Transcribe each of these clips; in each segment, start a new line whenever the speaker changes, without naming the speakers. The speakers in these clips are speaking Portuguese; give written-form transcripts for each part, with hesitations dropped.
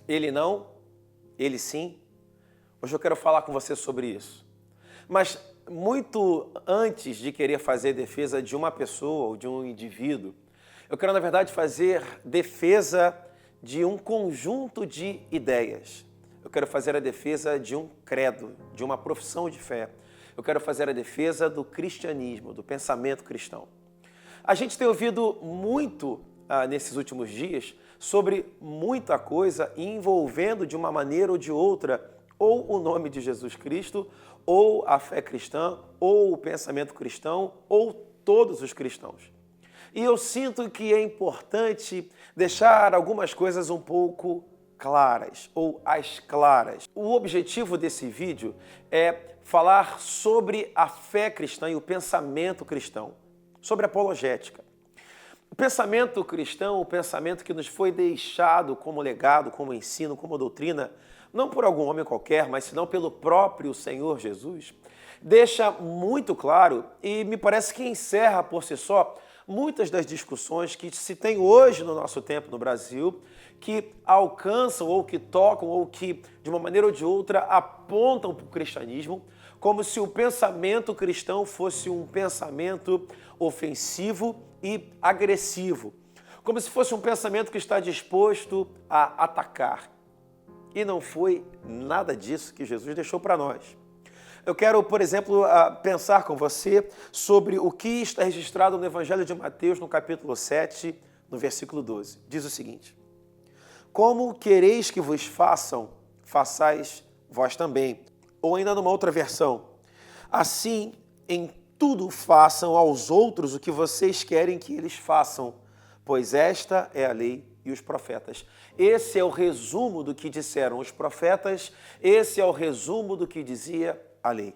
Ele não, ele sim. Hoje eu quero falar com você sobre isso. Mas muito antes de querer fazer defesa de uma pessoa ou de um indivíduo, eu quero, na verdade, fazer defesa de um conjunto de ideias. Eu quero fazer a defesa de um credo, de uma profissão de fé. Eu quero fazer a defesa do cristianismo, do pensamento cristão. A gente tem ouvido muito nesses últimos dias sobre muita coisa envolvendo de uma maneira ou de outra ou o nome de Jesus Cristo, ou a fé cristã, ou o pensamento cristão, ou todos os cristãos. E eu sinto que é importante deixar algumas coisas um pouco claras, ou às claras. O objetivo desse vídeo é falar sobre a fé cristã e o pensamento cristão, sobre apologética. O pensamento cristão, o pensamento que nos foi deixado como legado, como ensino, como doutrina, não por algum homem qualquer, mas senão pelo próprio Senhor Jesus, deixa muito claro e me parece que encerra por si só muitas das discussões que se tem hoje no nosso tempo no Brasil, que alcançam ou que tocam ou que, de uma maneira ou de outra, apontam para o cristianismo, como se o pensamento cristão fosse um pensamento ofensivo e agressivo, como se fosse um pensamento que está disposto a atacar. E não foi nada disso que Jesus deixou para nós. Eu quero, por exemplo, pensar com você sobre o que está registrado no Evangelho de Mateus, no capítulo 7, no versículo 12. Diz o seguinte: como quereis que vos façam, façais vós também. Ou ainda numa outra versão, assim em tudo façam aos outros o que vocês querem que eles façam, pois esta é a lei e os profetas. Esse é o resumo do que disseram os profetas, esse é o resumo do que dizia a lei.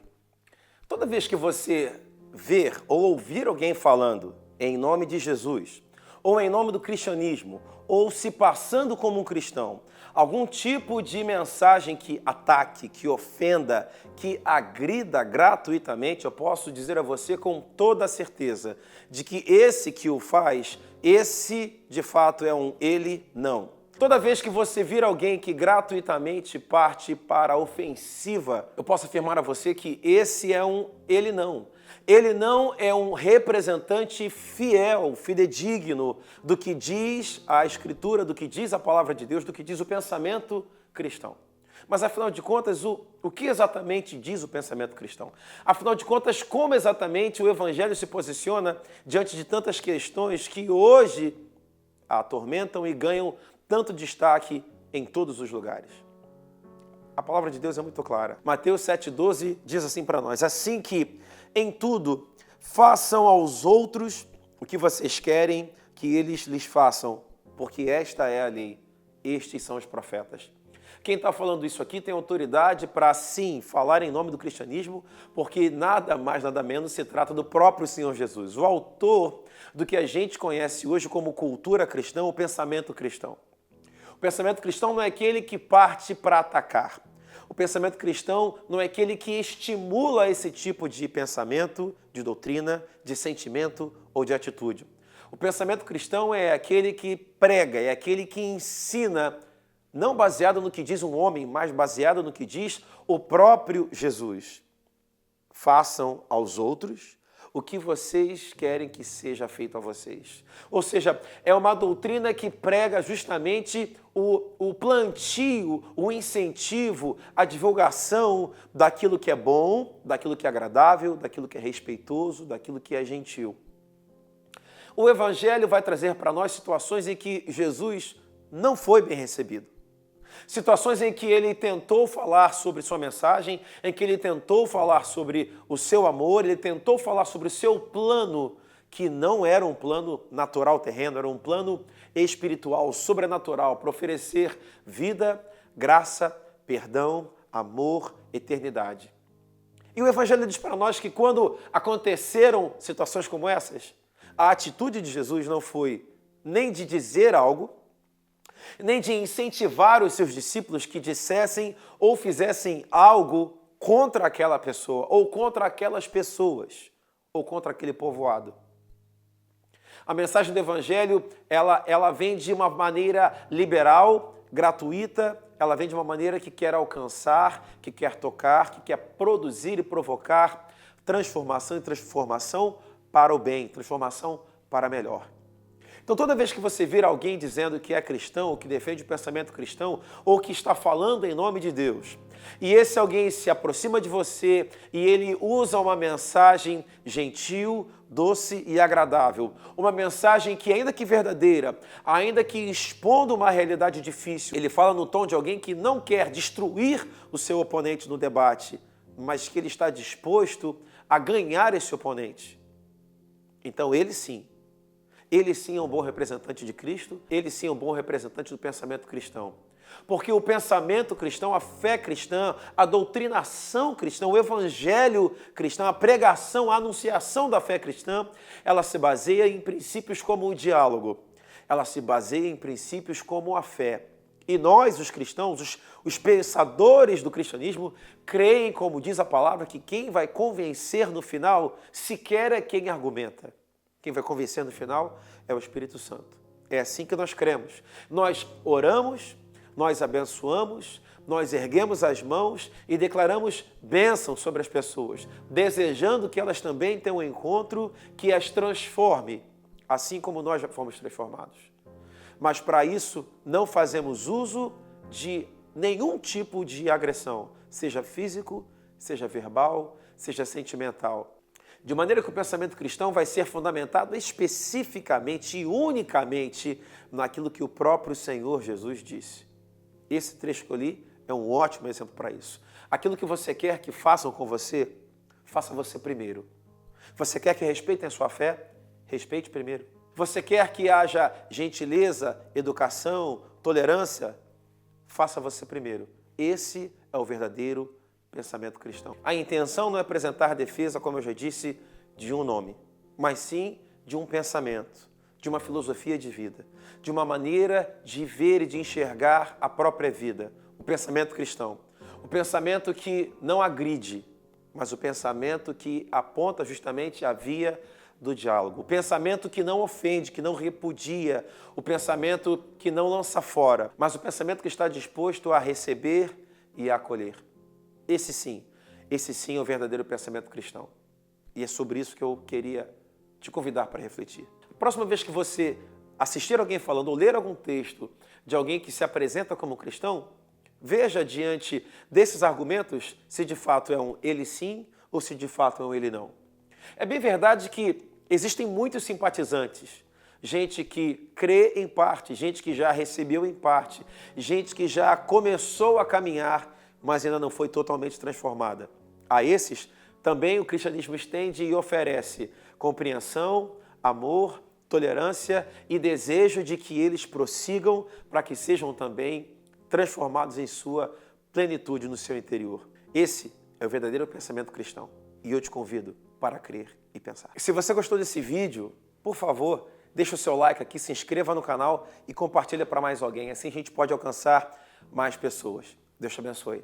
Toda vez que você ver ou ouvir alguém falando em nome de Jesus, ou em nome do cristianismo, ou se passando como um cristão, algum tipo de mensagem que ataque, que ofenda, que agrida gratuitamente, eu posso dizer a você com toda a certeza de que esse que o faz, esse de fato é um ele não. Toda vez que você vir alguém que gratuitamente parte para a ofensiva, eu posso afirmar a você que esse é um ele não. Ele não é um representante fiel, fidedigno do que diz a Escritura, do que diz a palavra de Deus, do que diz o pensamento cristão. Mas, afinal de contas, o que exatamente diz o pensamento cristão? Afinal de contas, como exatamente o Evangelho se posiciona diante de tantas questões que hoje a atormentam e ganham tanto destaque em todos os lugares? A palavra de Deus é muito clara. Mateus 7,12 diz assim para nós: assim que em tudo façam aos outros o que vocês querem que eles lhes façam, porque esta é a lei, estes são os profetas. Quem está falando isso aqui tem autoridade para, sim, falar em nome do cristianismo, porque nada mais, nada menos se trata do próprio Senhor Jesus, o autor do que a gente conhece hoje como cultura cristã, o pensamento cristão. O pensamento cristão não é aquele que parte para atacar. O pensamento cristão não é aquele que estimula esse tipo de pensamento, de doutrina, de sentimento ou de atitude. O pensamento cristão é aquele que prega, é aquele que ensina, não baseado no que diz um homem, mas baseado no que diz o próprio Jesus. Façam aos outros o que vocês querem que seja feito a vocês. Ou seja, é uma doutrina que prega justamente o plantio, o incentivo, a divulgação daquilo que é bom, daquilo que é agradável, daquilo que é respeitoso, daquilo que é gentil. O Evangelho vai trazer para nós situações em que Jesus não foi bem recebido. Situações em que ele tentou falar sobre sua mensagem, em que ele tentou falar sobre o seu amor, ele tentou falar sobre o seu plano, que não era um plano natural terreno, era um plano espiritual, sobrenatural, para oferecer vida, graça, perdão, amor, eternidade. E o Evangelho diz para nós que quando aconteceram situações como essas, a atitude de Jesus não foi nem de dizer algo, nem de incentivar os seus discípulos que dissessem ou fizessem algo contra aquela pessoa, ou contra aquelas pessoas, ou contra aquele povoado. A mensagem do Evangelho, ela vem de uma maneira liberal, gratuita, ela vem de uma maneira que quer alcançar, que quer tocar, que quer produzir e provocar transformação e transformação para o bem, transformação para melhor. Então, toda vez que você vir alguém dizendo que é cristão, ou que defende o pensamento cristão, ou que está falando em nome de Deus, e esse alguém se aproxima de você e ele usa uma mensagem gentil, doce e agradável, uma mensagem que, ainda que verdadeira, ainda que expondo uma realidade difícil, ele fala no tom de alguém que não quer destruir o seu oponente no debate, mas que ele está disposto a ganhar esse oponente. Então, ele sim é um bom representante de Cristo, ele sim é um bom representante do pensamento cristão. Porque o pensamento cristão, a fé cristã, a doutrinação cristã, o evangelho cristão, a pregação, a anunciação da fé cristã, ela se baseia em princípios como o diálogo, ela se baseia em princípios como a fé. E nós, os cristãos, os pensadores do cristianismo, creem, como diz a palavra, que quem vai convencer no final sequer é quem argumenta. Quem vai convencer no final é o Espírito Santo. É assim que nós cremos. Nós oramos, nós abençoamos, nós erguemos as mãos e declaramos bênção sobre as pessoas, desejando que elas também tenham um encontro que as transforme, assim como nós já fomos transformados. Mas para isso não fazemos uso de nenhum tipo de agressão, seja físico, seja verbal, seja sentimental. De maneira que o pensamento cristão vai ser fundamentado especificamente e unicamente naquilo que o próprio Senhor Jesus disse. Esse trecho que eu li é um ótimo exemplo para isso. Aquilo que você quer que façam com você, faça você primeiro. Você quer que respeitem a sua fé? Respeite primeiro. Você quer que haja gentileza, educação, tolerância? Faça você primeiro. Esse é o verdadeiro pensamento cristão. A intenção não é apresentar defesa, como eu já disse, de um nome, mas sim de um pensamento, de uma filosofia de vida, de uma maneira de ver e de enxergar a própria vida. O pensamento cristão. O pensamento que não agride, mas o pensamento que aponta justamente a via do diálogo. O pensamento que não ofende, que não repudia. O pensamento que não lança fora, mas o pensamento que está disposto a receber e a acolher. Esse sim é o verdadeiro pensamento cristão. E é sobre isso que eu queria te convidar para refletir. A próxima vez que você assistir alguém falando ou ler algum texto de alguém que se apresenta como cristão, veja diante desses argumentos se de fato é um ele sim ou se de fato é um ele não. É bem verdade que existem muitos simpatizantes, gente que crê em parte, gente que já recebeu em parte, gente que já começou a caminhar, mas ainda não foi totalmente transformada. A esses, também o cristianismo estende e oferece compreensão, amor, tolerância e desejo de que eles prossigam para que sejam também transformados em sua plenitude no seu interior. Esse é o verdadeiro pensamento cristão e eu te convido para crer e pensar. Se você gostou desse vídeo, por favor, deixa o seu like aqui, se inscreva no canal e compartilha para mais alguém. Assim a gente pode alcançar mais pessoas. Deus te abençoe.